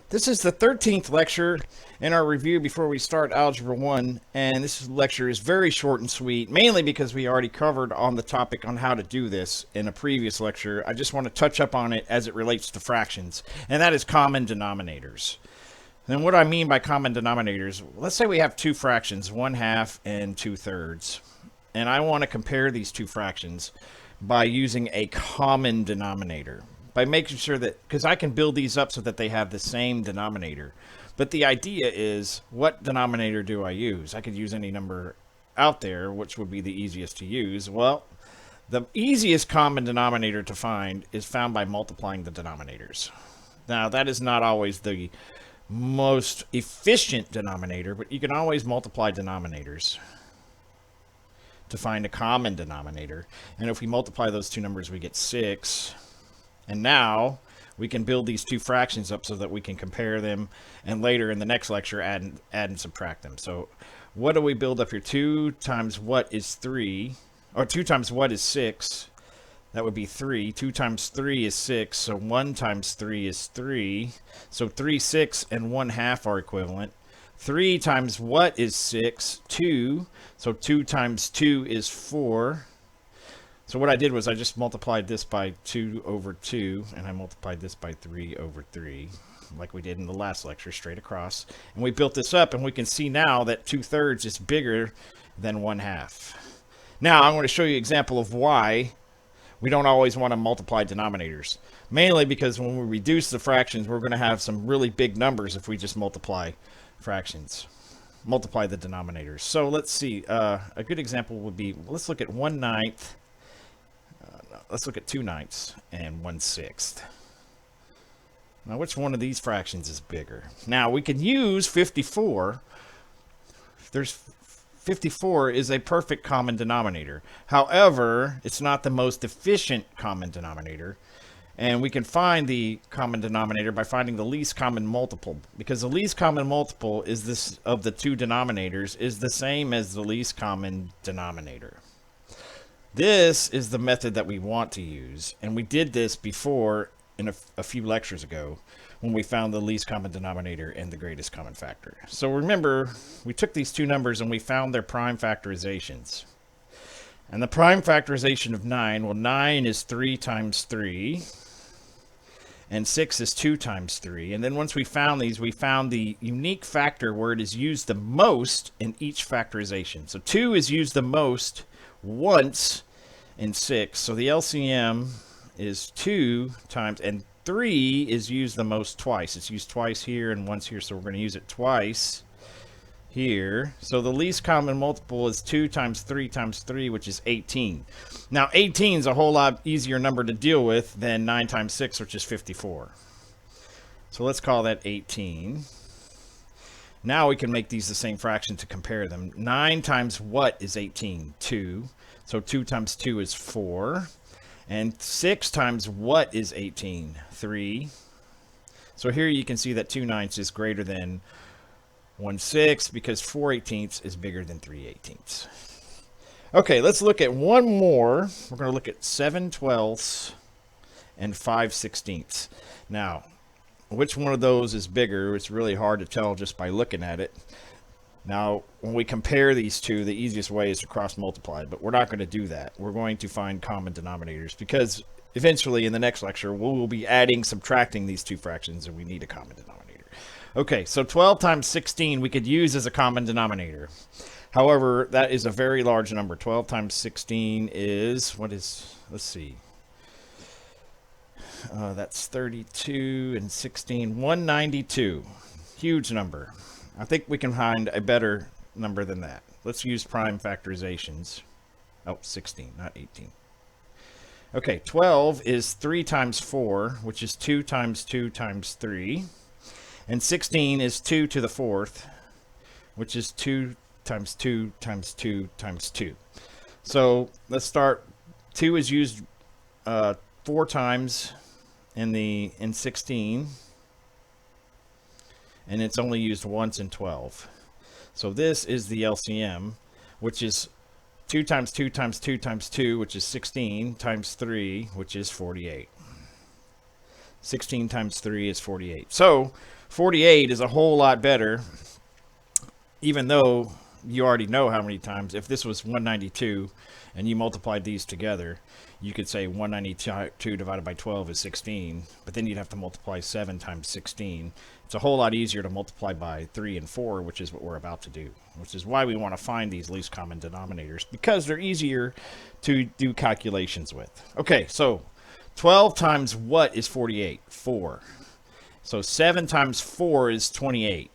This is the 13th lecture in our review before we start Algebra 1, and this lecture is very short and sweet, mainly because we already covered on the topic on how to do this in a previous lecture. I just want to touch up on it as it relates to fractions, and that is common denominators. And what I mean by common denominators, let's say we have two fractions, 1/2 and 2/3, and I want to compare these two fractions by using a common denominator. By making sure that, because I can build these up so that they have the same denominator. But the idea is, what denominator do I use? I could use any number out there, which would be the easiest to use. Well, the easiest common denominator to find is found by multiplying the denominators. Now, that is not always the most efficient denominator, but you can always multiply denominators to find a common denominator. And if we multiply those two numbers, we get 6. And now we can build these two fractions up so that we can compare them, and later in the next lecture add and subtract them. So what do we build up here? 2 times what is 3, or 2 times what is 6? That would be 3. 2 times 3 is 6, so 1 times 3 is 3. So 3, 6, and 1/2 are equivalent. 3 times what is 6? 2. So 2 times 2 is 4. So what I did was I just multiplied this by 2 over 2, and I multiplied this by 3 over 3, like we did in the last lecture, straight across. And we built this up, and we can see now that 2/3 is bigger than 1/2. Now I'm going to show you an example of why we don't always want to multiply denominators. Mainly because when we reduce the fractions, we're going to have some really big numbers if we just multiply fractions. Multiply the denominators. So let's see. A good example would be, let's look at 1/9. Let's look at 2/9 and 1/6. Now, which one of these fractions is bigger? Now, we can use 54. 54 is a perfect common denominator. However, it's not the most efficient common denominator. And we can find the common denominator by finding the least common multiple, because the least common multiple is this of the two denominators is the same as the least common denominator. This is the method that we want to use, and we did this before in a few lectures ago when we found the least common denominator and the greatest common factor. So remember, we took these two numbers and we found their prime factorizations. And the prime factorization of 9, well, 9 is 3 times 3, and 6 is 2 times 3. And then once we found these, we found the unique factor where it is used the most in each factorization. So 2 is used the most once in 6. So the LCM is 2 times, and 3 is used the most twice. It's used twice here and once here, so we're going to use it twice here. So the least common multiple is 2 times 3 times 3, which is 18. Now 18 is a whole lot easier number to deal with than 9 times 6, which is 54. So let's call that 18. Now we can make these the same fraction to compare them. 9 times what is 18? 2. So 2 times 2 is 4. And 6 times what is 18? 3. So here you can see that 2/9 is greater than 1/6 because 4/18 is bigger than 3/18. Okay, let's look at one more. We're going to look at 7/12 and 5/16. Now, which one of those is bigger? It's really hard to tell just by looking at it. Now, when we compare these two, the easiest way is to cross multiply, but we're not going to do that. We're going to find common denominators because eventually in the next lecture, we'll be adding, subtracting these two fractions, and we need a common denominator. Okay, so 12 times 16 we could use as a common denominator. However, that is a very large number. 12 times 16 is, what is, let's see. That's 32 and 16, 192. Huge number. I think we can find a better number than that. Let's use prime factorizations. Oh, 16, not 18. Okay, 12 is 3 times 4, which is 2 times 2 times 3. And 16 is 2 to the 4th, which is 2 times 2 times 2 times 2. So let's start. 2 is used 4 times in 16, and it's only used once in 12. So this is the LCM, which is 2 times 2 times 2 times 2, which is 16, times 3, which is 48. 16 times 3 is 48. So 48 is a whole lot better, even though you already know how many times. If this was 192 and you multiplied these together, you could say 192 divided by 12 is 16, but then you'd have to multiply 7 times 16. It's a whole lot easier to multiply by 3 and 4, which is what we're about to do, which is why we want to find these least common denominators, because they're easier to do calculations with. Okay, so 12 times what is 48? 4. So 7 times 4 is 28.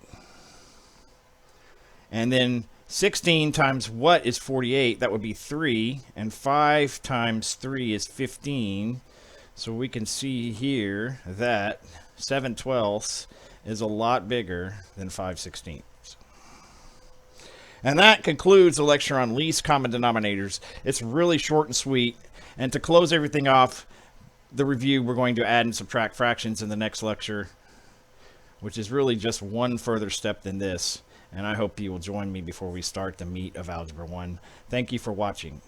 And then 16 times what is 48? That would be 3. And 5 times 3 is 15. So we can see here that 7/12 is a lot bigger than 5/16. And that concludes the lecture on least common denominators. It's really short and sweet. And to close everything off, the review, we're going to add and subtract fractions in the next lecture, which is really just one further step than this. And I hope you will join me before we start the meat of Algebra I. Thank you for watching.